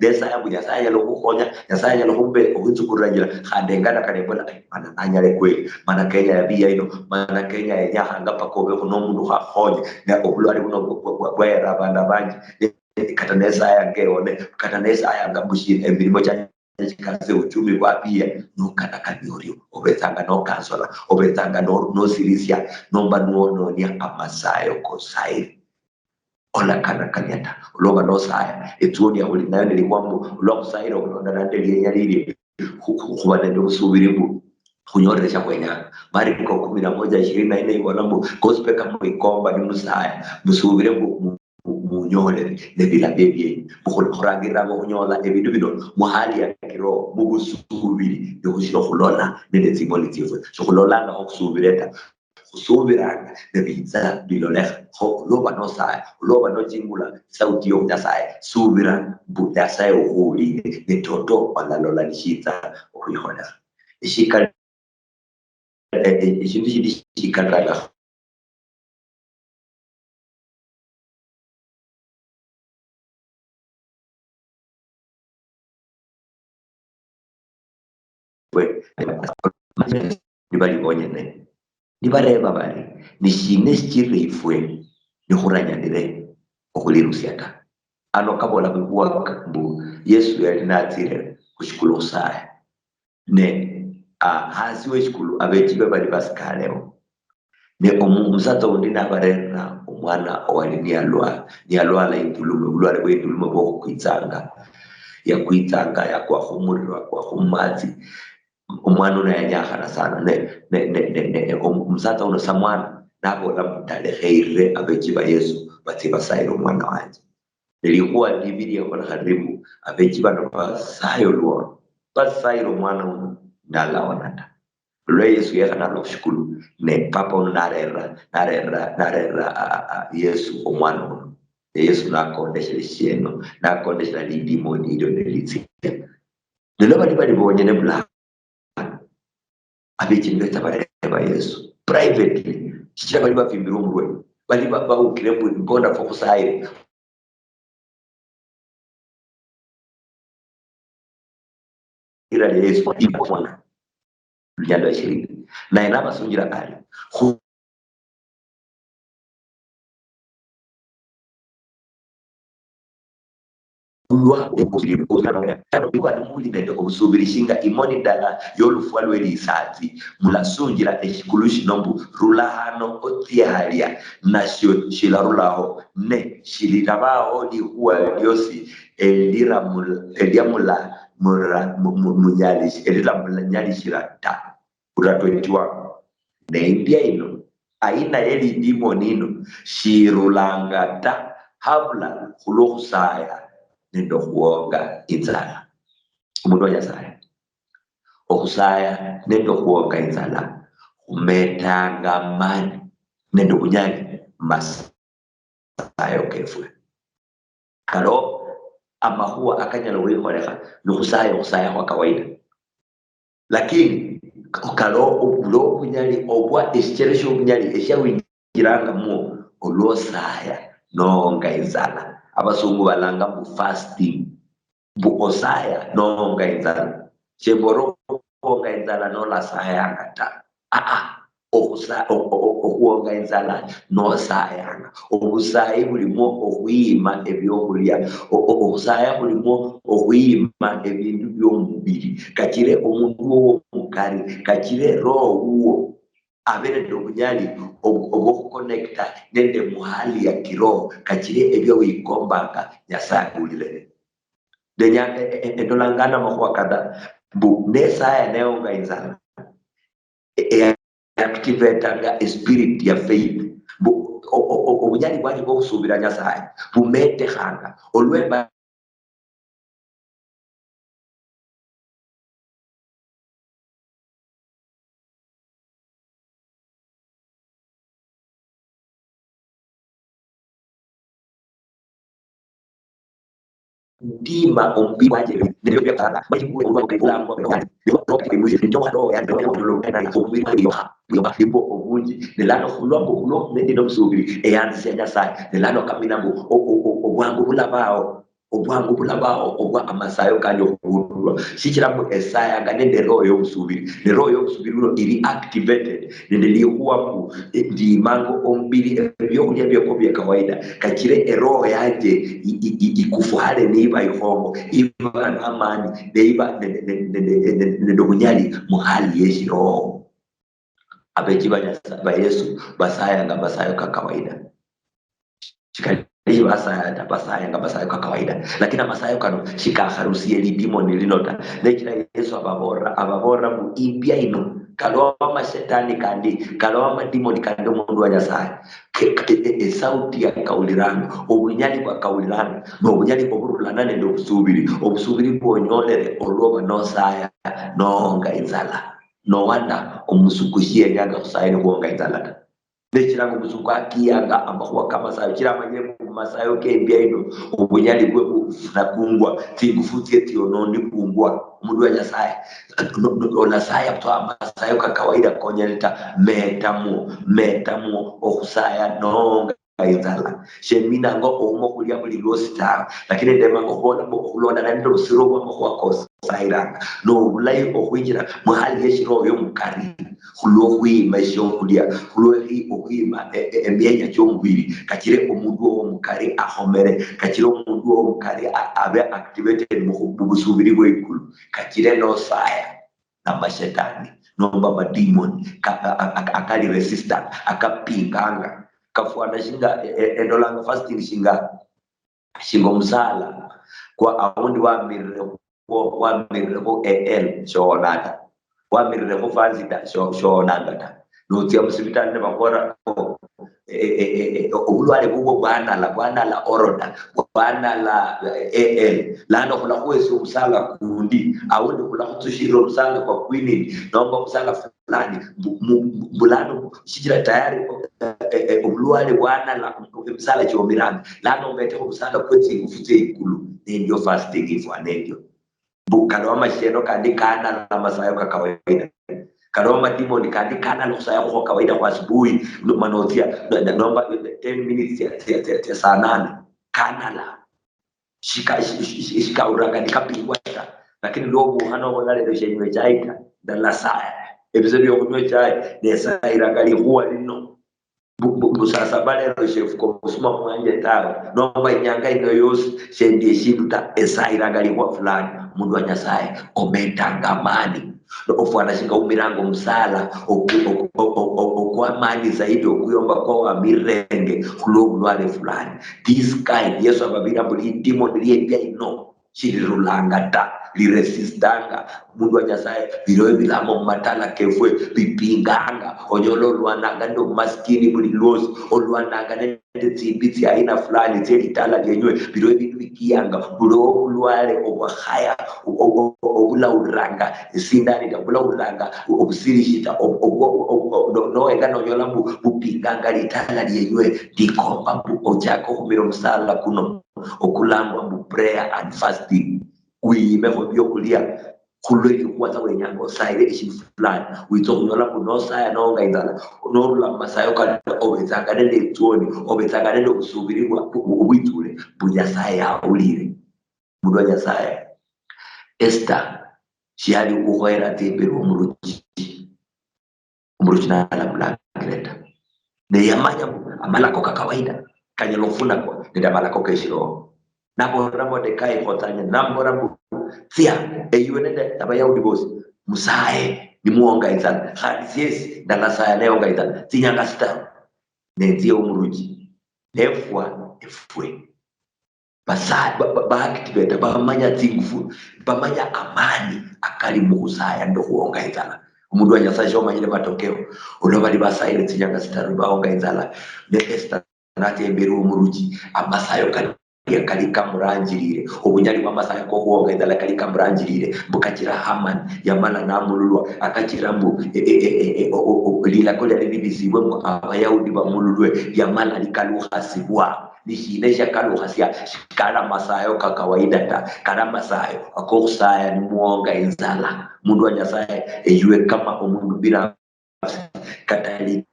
desa ya bunya saya lo kukonya ya saya lo kumbe okuchukurajira khandengana kanebola mana anyale kwe mana Kenya ya biya ino mana Kenya ya nyahanga pakobe kuno mundu hakonye na obulwali buno bwera abanda banji katanesa ya ngeone katanesa ya ngabushi emirimo cyane kikaze uchumi kwa pia nukana kanyorio obetanga no kansala obetanga no sirisia nomba nuono ni amasayo kosai ola kana kanyata uloba no saya etuoni ya ulinayo nilikwambo uloba sairo ulonda nandeli yenya lili kubane ndo usubiribu kunyoresha kwenya mari kwa 11:24 iwanambo gospel kama ikomba ni musaya musubiribu munyole nebila bebye mukurangira ngo kunyola ebintu bino muhali ya kiro mugusubiri yokushira kulola nende simbolitive so kulola nga okusubireta kusubiranga nebiza biloleka loba no saya loba no jingula sauti yo nyasaya subira budasaya uhuli netoto balalola nishita okuyihola ishika ishindi shikaraga nibali bonyene nibareba bali nishine shirifwe nihuranyanire okulirusyaka ano kabola bikuwa kambu Yesu yalinatire kushikulu saya ne hasiwe shikulu abejibe bali basikaleo ne omusata undi nabarera omwana owali nialwala intulume bulwale bw'intulume bwo kwitsanga ya kwa humurira kwa humazi umwana unayanyahana sana ne omusata uno samwana nabola mutaleheire abejiba Yesu batiba sairo umwana wanje nilikuwa Biblia kwa karibu abejiba no basayo luo basairo umwana uno nalawanata lwe Yesu yakana lokushukulu ne papa uno narera Yesu umwana uno Yesu nakondesha lisheno nakondesha lidimoni ilo nelitsia lelo bali bonyene bula abekindeta bareba Yesu privately kichira bali bafimbira umurwe bali bawukire mbonda fokusaire ira Yesu ibona lyando shiriki na inaba sungira ali ulwa okuzibona tano bibali muli nende okusubirishinga imoni dala yolufwalu elisati mulasungira ekikulushi nombu rulahano otiahalia nasho shilarulaho ne shilirabaho lihuwa lyosi eliamula munyalishi eliamulanyalishirata ura 21 ne india ino aina eli dimonino shirulangata habla kulokusaya nendo kuoga inzala umuntu wanyasaya okusaya nendo kuoga inzala umetanga mani nendo kunyani masayo kefwe kalo amahuwa akanyalo wikoleka nukusaya kwa kawaida lakini kalo ubulo kunyali obwa esheresho kunyali eshawingiranga mu olosaya nonga inzala abasungu balanga mu fasting bu osaya nonga inzala cheboro onga inzala no la saya ngata okuonga inzala no saya obusaya bulimo okwima ebyokulya obusaya bulimo okwima ebintu byomubiri kakire omuntu wo mukari kakire roho uwo abere ndobunyali obo connecta nende muhali ya kiroho kachire ebyo wikombanga yasagulile denya endolangana mahuwa kada bu nesaya neonga inzala activate anga spirit ya faith bu obunyali bwali bwo kusubira nyasaya bumete hanga olweba dima ombi waje ndio pia kana maji kwa kwa kwa ndio kwa mwisho ndio ndo ya ndio ndio na kumbi yo bafimbo obunji nelano kulombo ndio msubiri eyanzi yanyasaya nelano kamina bo obwangu bulabao obwangu bulabao obwa amasayo kandi okubulwa shikiramu esaya nga nende roho y'obusubiri ne roho y'obusubiri iri activated nende lihuwa ku ndimango ombiri ebyokulya byoko bya kawaida kakire eroho yanje ikufuhale niba ihongo iba amani neiba nende bunyali muhali yeshiroho abekibanya ba Yesu basaya nga basayo ka kawaida hiyo basaya nga basayo ka kawaida lakini amasayo kano shikaharusie lidimoni linota nekira Yesu ababora mu ibya ino kaloma shetani kandi kaloma demoni kandi umundu wa Nyasaye sauti ya kaulirana obunyali kwa kaulirana n'obunyali oburulana nende obusubiri bwonyolere olwoba nosaya nonga inzala no wanda omusukushie nyaga kusayini kuonga inzala nekirango musuku akiyanga amahuwa kamasayo kiramanye mu masayo kembya ino obunyali bwe bufuna tigufutie tionondi kungwa omundu wa Nyasaye onasaya kutwa amasayo ka kawaida konyeleta metamu okusaya nonga inzala shemina ngo omo kulia buli losita lakini ndema ngo kulona na ndo usiro kwa kwa kosaira no bulai okwinjira mahali yeshiro yo mukari kulowi maisho kulia kulowi okwima emyenya cyo mubiri kakire omundu wo mukari ahomere kakire omundu wo mukari abe activated mu busubiri bw'ikulu kakire no saya na mashetani nomba mademon akali resistant akapinganga kafuana shinga endolanga fasting shingo msala kwa aundi wa mirre ko shonata wa mirre ko fanzita shonata nutia musibitani ne bakora obulwale bubwo bwana la oroda bwana la lano kula kwesi umsala kundi awundi kula kutushiro umsala kwa kwini naomba umsala fulani bulano shijira tayari obulwale bwana la umsala chomiranga lano mbete umsala kwesi kufute ikulu ndio fasting ifwa ndio bukalo amasheno kandi kana na masayo ka kawaida karoma demon kandi kana lusaya kwa kawaida kwa asubuhi manotia naomba 10 minutes ya saa 8 kana la shika uranga nikapigwa lakini logo hana wala leo shenye chaita dala saa episode yo kunywa chai ne saa irangali huwa lino busasa bale ro chef ko kusuma mwanje tawa naomba inyanga ino yose shendie shibuta esa irangali huwa fulani mundu wa Nyasaye ometangamani ofwana shinga umirango msala okwa mali zaidi okuyomba kwa wa mirenge kulobulwale fulani this kind Yesu ababira buli demon liye ino chirirulangata liresistanga mundu wa Nyasaye biroye bilamo matala kefwe bipinganga onyolo lwananga ndo maskini buli losi olwananga nende tsibitsi aina fulani tselitala lyenywe biroye bikianga bulo lwale obwahaya obula uranga sindani da bula uranga obusirishita no engano nyola bupinganga litala lyenywe dikomba ojako kumiro msala kuno okulangwa mu prayer and fasting uyime byokulia kulweki kuwata wenyango saire ishifulani witokunyola kuno saya nonga indala unorula masayo kana obetanga nende tuoni obetanga nende kusubirirwa ubitule bunyasaya ulire mundu wa Nyasaye Esther shiyali ukwera tebero umuruchi na blankreta ne yamanya amalako ka kawaida kanyelofuna kwa nenda malako keshiro nabo Mordekai kotanya nambora sia eyuenende abayahudi bose musae ni muonga izana hadisiesi ndala saya neonga izana tinyanga sita nenzie umuruji efwe basai activate bamanya tingufu bamanya amani akali mukusaya ndo kuonga izana umundu wa Nyasaye shomanyire matokeo unobali basaire tinyanga sita baonga izana ne Esther nate mberu umuruji amasayo kalika muranjirire obunyali bw'amasaha ko kuonga indala kalika muranjirire bukakira Haman yamala namululwa akakira mbu lila kola libizibwe mu abayahudi bamululwe yamala likaluhasibwa nishinesha kaluhasia kala masayo ka kawaida ta kala masayo akokusaya ni muonga inzala mundu wa Nyasaye eyue kama omundu bila katali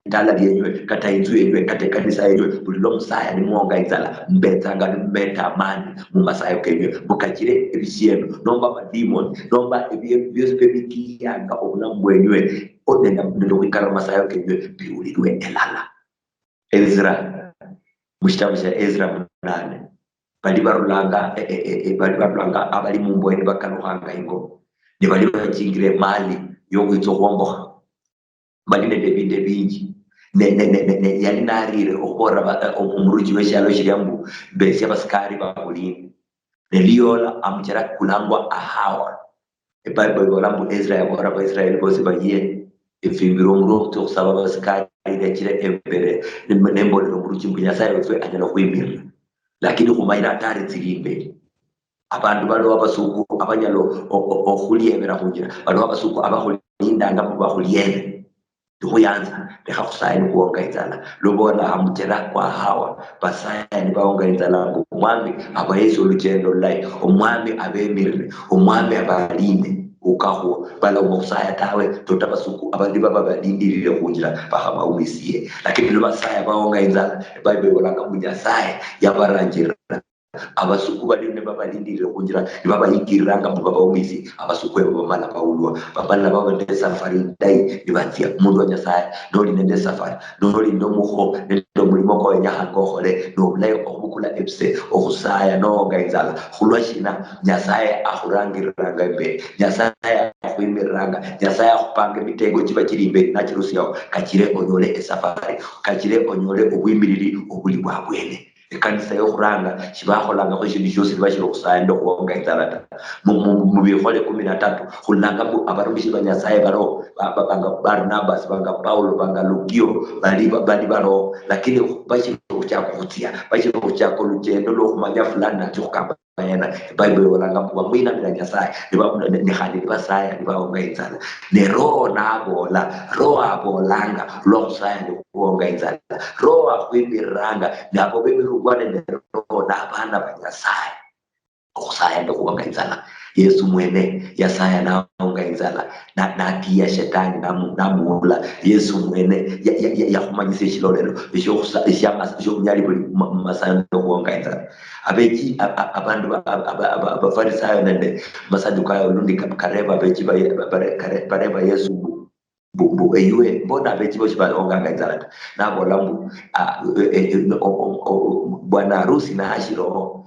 ndala lyenywe kata inzu yenywe kata kanisa yenywe bulilo musaya ni muonga inzala mbetanga mbeta amani mu masayo kenywe mukakire ebishendo nomba mademon nomba byose bikiyanga obulamu bwenywe odenda ndo kwikala masayo kenywe biulirwe elala. Ezra mushitabu cha Ezra 8 bali barulanga abali mu mbweni bakaluhanga ingo ne bali bakingire mali yo kwitsokombo bali ne debinde bingi ne yali narire okora umuruji weshalo shiryambu bese abasikari bakulini ne liyola amujera kulangwa ahawa Bible golambu Ezra yakora ba Israel bose bagiye ifimbiro ngro to saba abasikari yakire embere nembo umuruji mbunyasaye wetwe anyala kwimira lakini kumaina atari zirimbe abantu balo abasuku abanyalo okhuliyebera kunjira balo abasuku abakholindanga mu bakholiyebe tukuyanza leka kusayini kuonga inzala lubona hamutera kwa hawa basayani baonga inzala umwami abayesu olugendo lai umwami abemirire umwami abalinde ukaho bala umusaya tawe totabasuku abandi baba balindirire kunjira bahama umisiye lakini lubasaya baonga inzala Bible bolanga munyasaya yabarangira abasuku balinde babalindire kunjira nibabayigiranga mu baba umisi abasuku ebo bamala Paulo babala baba ndese safari dai nibatia mundu anyasaya noli nende safari noli ndomuho ndo mulimo ko nyahango hole no nayo okukula epse okusaya no ngaizala khulwashina nyasaya ahurangiranga imbe nyasaya akwimiranga nyasaya akupange mitego kiba kiri imbe nakirusiyo kakire onyole esafari kakire onyole obwimiriri obuli bwabwene ekanisa yokuranga shibaholanga ko ibintu byose bashiro kusanda kuonga inzalata mu bihole 13 hulanga bu abarumishi banyasaye baro banga Barnabas banga Paulo banga Lugio bali baro lakini bashiro kutia bashiro kuchako lugendo lo kumanya fulani tukamba yana Bible walanga kwa mwina bila nyasaye ni hali basaya ni baonga inzala ne roho nabola roho abolanga lo kusaya ni kuonga inzala roho akwimiranga nabo bemirugwane ne roho nabana banyasaye okusaya ndo kuonga inzala Yesu mwene yasaya naonga inzala na kia shetani namuula Yesu mwene ya kumanyisa shilolero bisho nyali buli masaya ndo kuonga inzala abeji abantu abafarisayo nende masadukayo lundi kareba abeji bareba Yesu bu eyue mbona abeji bo shibalonga inzala nabo lambu bwana harusi na ashiro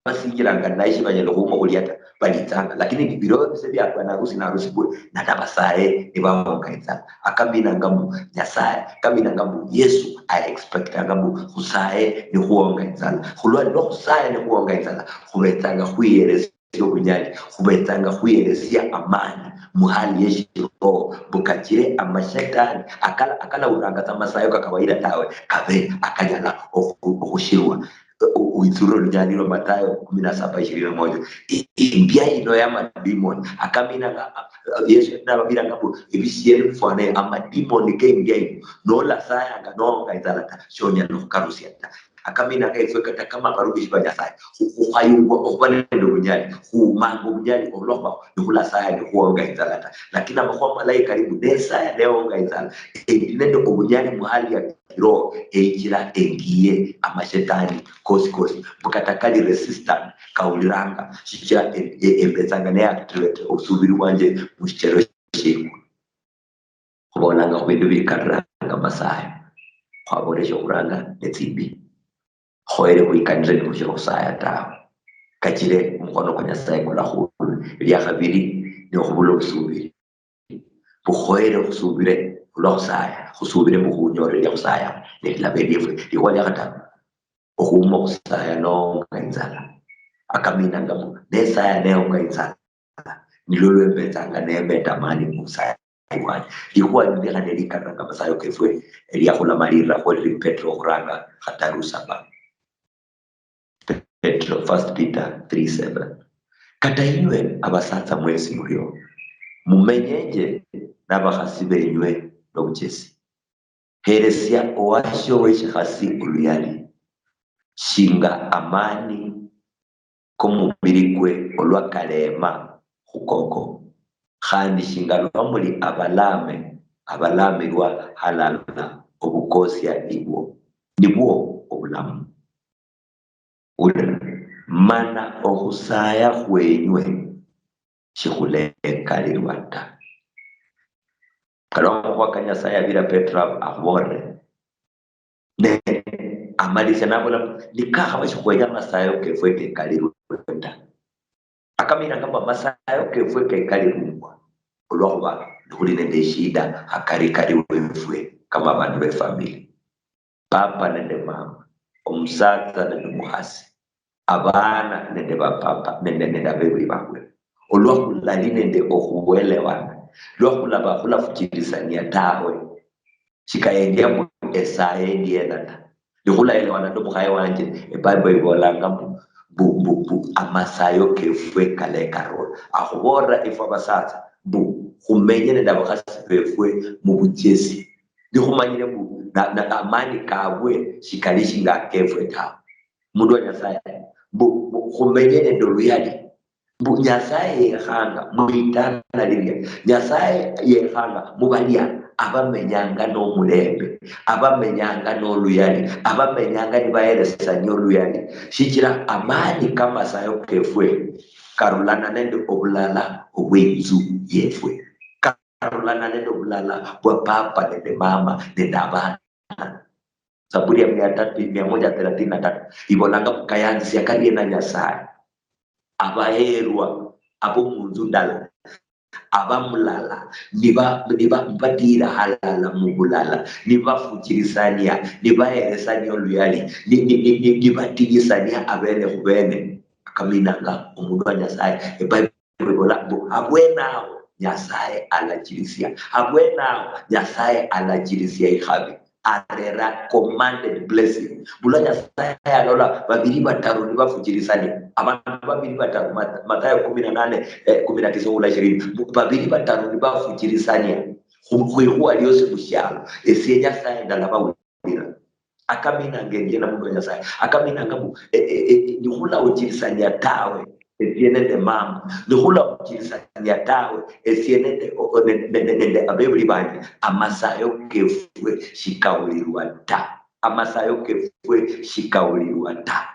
basingiranga naishi banyelo humo uliata balitanga lakini biro bisebya bwana harusi na harusi bwe natabasaye nibaonga inzala akambina ngamu nyasaye kambina ngamu Yesu I expect ngamu husaye ni huonga inzala hulwa no husaye ni huonga inzala kubetanga huyereza yobunyali kubetanga huyereza amani muhali yeshiro bukakire amashetani akala uranga tamasayo kawaida tawe kabe akajala okushirwa uituro lujanilo Mathayo 17:21 imbia ino ya mademon akamina Yesu nababira ngapo ibisiye mfane amademon game no la saya nganonga izalata shonya no karusiata akamina kaifeka kama barubishi banyasaya ukayungwa okubanendo bunyali kumango bunyali oloba nikula saya ni kuonga izalata lakini amakwa malaika karibu desa ya leonga izala nendo obunyali muhali ya kiroho ejira engiye amashetani kosi bukatakali resistant kauliranga shicha embezanga ne activate usubiri wanje mushero shiku kubonanga kubintu bikaranga masaya kwaboresha kuranga netsibi khoere kuikanira ni mushero saya ta kachire mkono kwa Nyasaye kula hulu ya kabiri ni okubulo kusubiri bukhoere kusubire kulosaya kusubire bukunyore ya kusaya nelabelifu ikwali kata okumo kusaya no ngainzala akamina ngamu nesaya neo ngainzala nilolwe mbetanga nembeta mani kusaya ikwali ikuwa ndika nelika kama sayo kefwe elia kula marira kwa Petro kuranga hatarusaba Petro 1 Peter 3:7 kata inywe abasanza mwezi mulio mumenyeje n'abahasi benywe n'obukesi heresya owasho w'ekihasi oluyali shinga amani k'omubiri gwe olwakalema hukoko kandi shinga lwamuli abalame abalamirwa halala obukosya nibwo obulamu. Mana okusaya kwenywe chikulengalirwa dda. Kalongo kwa Nyasaye bila Petra abore ne amalise nabola nikaha bachikwenya masayo kefwe kenkalirwa dda. Akamira kama masayo kefwe kenkalirwa olwakuba ndikuli nende shida akarikari wefwe kama bantu befamily, papa nende mama, omusaza nende muhasi, abana nende bapapa nende abebuli bakwe olwakulali nende okuwelewana lwakulaba kulafukirisania tawe chikayengia mu esaye ndielana likulaelewana ndo muhaye wanje ebible ibolanga amasayo kefwe kalekaro ahubora ifa basaza kumenye nenda bakasi befwe mu bujesi ndikumanyire na amani kabwe shikalishi nga kefwe ta mundu wa Nyasaye kumenye nendo luyali Nyasaye yehanga muitana lilya Nyasaye yehanga mubalya abamenyanga n'omulembe abamenyanga n'oluyali abamenyanga nibayeresanya oluyali shikira amani kama sayo kefwe karulana nende obulala obw'enju yefwe karulana nende obulala bwa papa nende mama nende abana. Zaburi ya 133 ibolanga mukayanzi yakaliye na Nyasaye abaherwa abo munzu ndala abamulala niba mbadira halala mubulala nibafukirisania nibayeresania oluyali nibatigisania abene kubene akaminanga omundu wa Nyasaye ebible ibola abwenawo Nyasaye alajirisia abwenawo Nyasaye alajirisia ikhabi arera commanded blessing bula Nyasaye alola babiri bataru nibafukirisania abantu babiri bataru Mathayo 18:19-20 babiri bataru nibafukirisania kuhuwa lyose mushalo esiye Nyasaye ndalaba wira akamina ngenge na mundu wa Nyasaye akamina ngabu nihula ukirisania tawe esienende mama nihula ukirisania tawe esienende abebuli banje amasayo kefwe shikawulirwa ta amasayo kefwe shikawulirwa ta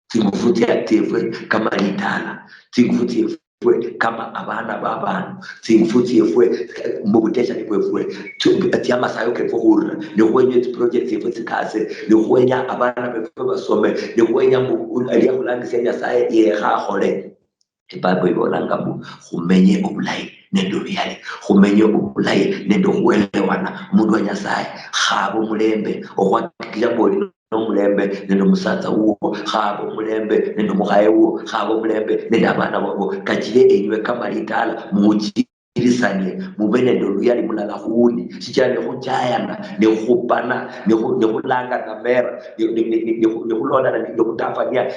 tinguvutia tefwe kama litala tinguvutia fwe kama abana babana tinguvutia fwe mbugutesha nifwe ati amasayo kefwe hurra nikwenye project yefwe tikase nikwenya abana befwe basome nikwenya aliya kulangisia Nyasaye yehahole Bible ibolanga kumenye obulayi nendo byali kumenye obulayi nendo kuelewana mundu wa Nyasaye khabo mulembe okwakikira boli nomulembe nendo musaza uwo khabo mulembe nendo muhaye uwo khabo mulembe nendo abana babo kachire enywe kama litala muchirisanie mubene ndo luyali mulala huuni shichira nekuchayana nekupana nekulanga kamera nekulona nekutafania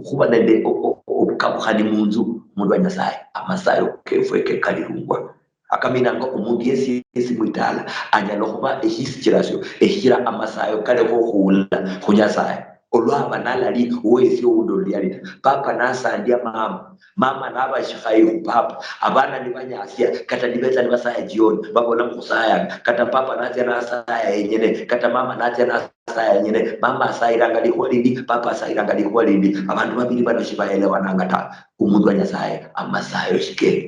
kuba nende obukabuhani munzu mundu wa Nyasaye amasayo kefwe kekalirungwa akaminanga omundu yesi mwitala anyala okuba ekisikirasyo ekikira amasayo kaleko okuwulira ku Nyasaye olwaba nalali wesi owundo lyalita papa nasandia mama nabashikhayihu papa abana nibanyasya kata nibeza nibasaya jioni babona mukusaya kata papa natya nasaya yenyene kata mama natya nasaya yenyene mama asayiranga likuwa lindi papa asayiranga likuwa lindi abantu babiri banoshibaelewananga ta umundu wa Nyasaye amasayo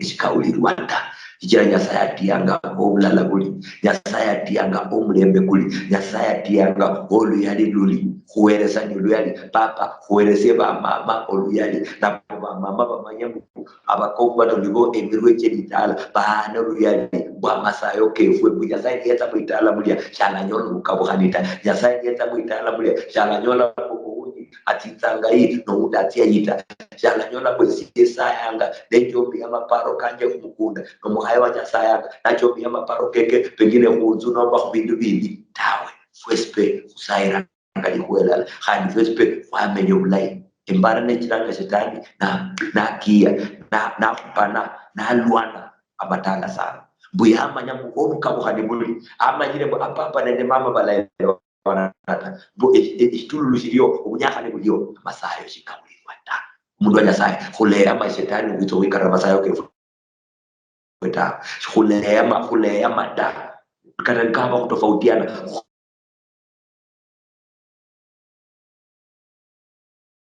shikawulirwa ta Ijira Nyasaye atiyanga obulala buli Nyasaye atiyanga omulembe kuli Nyasaye atiyanga oluyali luli kuweresani oluyali papa kuwerese ba mama oluyali na ba mama bamanyamu abakobwa nibo emirwe kyeditala bana oluyali bwa masayo kefwe Nyasaye yeta mwitala mulya shalanyola mukabuhanita Nyasaye yeta mwitala mulya shalanyola atitanga hii no udatia yita shalanyola kwesi sayanga nenjombi amaparo kanje kumukunda no muhaye wa Nyasaye nachombi amaparo keke pengine kuunzu nomba kubindu bindi tawe fwespe kusaira ngalikuela hadi fwespe kwamenye obulayi embara nekiranga shetani na kia na kupana na lwana abatanga sana buyama nyamu obukabuhani buli amanyire apapa nende mama balaelewa wanata itululu shiriyo ubunyakane buliyo amasayo shikamulirwa ta umundu wa Nyasaye khulera amashetani witowikara amasayo kefu weta hulema da kana kama kutofautiana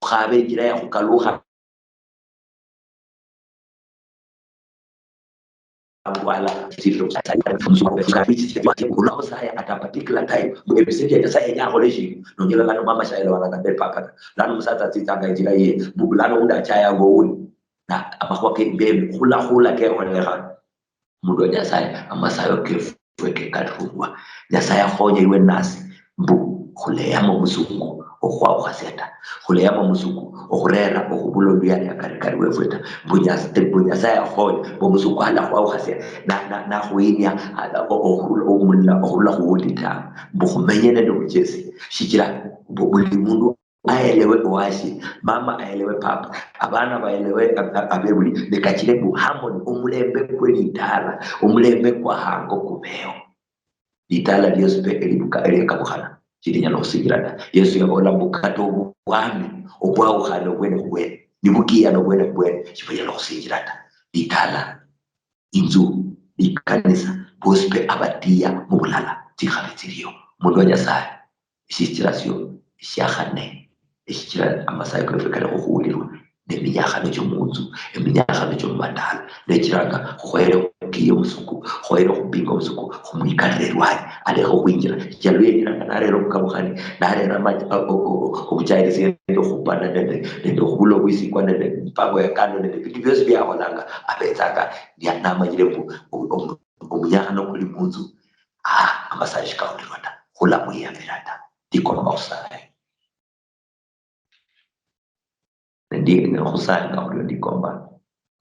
khabe jira ya kukaluha wala sivyo kuna saya ada particular time episode ya saya ya college no nyela lano mama shaila wala kabe pakata lano msata titanga jira ye lano unda chaya go na abakuwa ke be hula ke onera mudo ya saya ama sayo ke fweke kadruwa ya saya hoye iwe nasi mbu kuleyama musungu okwa ukhaseta kuleyama musungu okurera okubulo byali akarikari wefeta bunya saya hoye bo musungu ala kwa ukhaseta na khuinya ala okula khuwulita mbukumenyene nokujesi shikira buli mundu aelewe washi mama aelewe papa abana baelewe abebuli nekakire bu harmony umulembe kwelitala umulembe kwa hango kubeo litala Yesu pe elibuka elekabukhana chirinya nosigirana Yesu yabola bukato bwami obwawo khalo kwene nibukiya no kwene chipoya nosigirana litala inzu ikanisa bospe abatia mubulala tikhabitiriyo mundu nyasaye ishitirasyo ishakhane ishikira amasayi kwefekala kuhulirwa neminyakano cy'omunzu eminyakano cy'omumatala nekiranga kuhwere kiyo musuku kuhwere kupinga musuku kumwikarerwanye aleho kwinjira cyalwegiranga narero kukabukhani narero obuchayirisi ndo khupana nendo khubulo bwisikwa nende mpango ya kando nende bintu byose byaholanga abetsanga namanyire omunyakano kuli munzu amasayi shikahulirwa ta hulamuyamira ta ndikomba kusayi ndiye ngikhusanga ulo ndikomba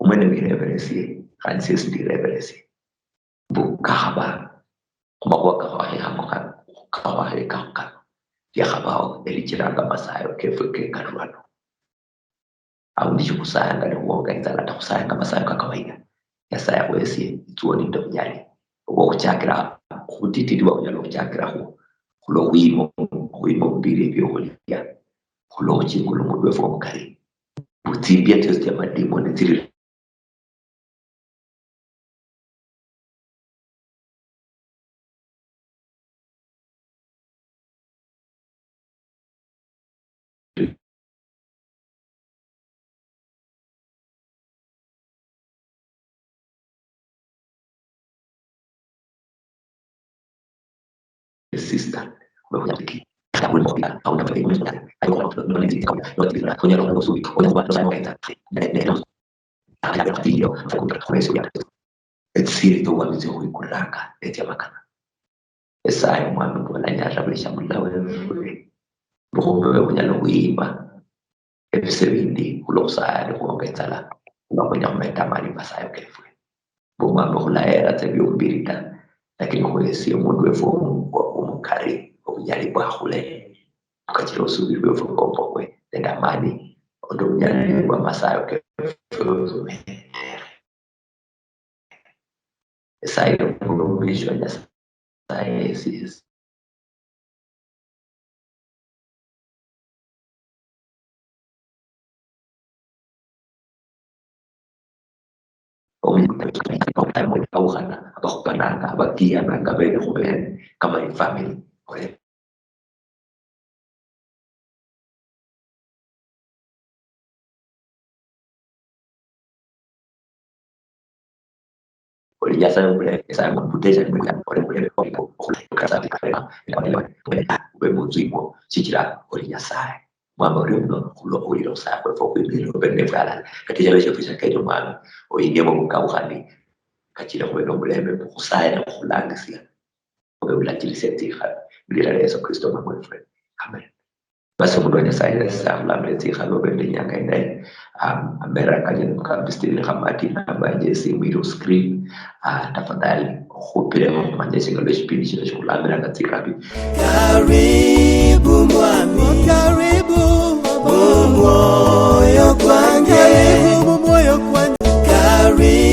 umene wireveresi kanse sindireveresi bukaba kuba kwakabaye hamaka kabaye kanka yakabao elichiranga masayo kefuke karwano au ndikusanga ni kuorganiza la kusanga masayo kawaida yasaya kwesi tuoni ndo nyali uko kuchakira kutitidwa kunyalo kuchakira kulo wimo mbili byo kulia kulo chikulo mudwe fo mukari utibia test ya mademoni tiri sister wewe au na etsirito wamize kuikuranga etyamakana esayo mwami mbona nyasha bulishamula wewe buhombe bunyalo kuimba ebisebindi kulosaya kuongezala unakwenda kumeta mali masayo kefwe bumambo kulaera tebyombirita lakini kwesi umuntu wefo umukari obunyali bwahule ukachira usubiri wefo ngombo tenda mali ondo bunyali bwa masayo kefwe esayo kumubisho nyasa sayesis auhana abakupananga abakia nanga bene kubene kama ni family kore Oliasa mbele saya mputeja mbele kore kasa bikana ube muzimo sikira oliasa mwamba ulio kulo ulio sa kwa kwibilo bene fala katika lesho fisa kaito mama oyingemo mukauhani kachira kweno mulembe kusaya kulangisia obulachilisetiha bila Yesu Kristo mamwe amen basi mundu anyasaya samla mletiha lobende nyanga indai ambera kanyeni mkabistiri hamati namba jesi mwiro screen tafadhali kupire mwanjesi ngalo shipindi chino chukulambira katika karibu mwami karibu moyo kwange karibu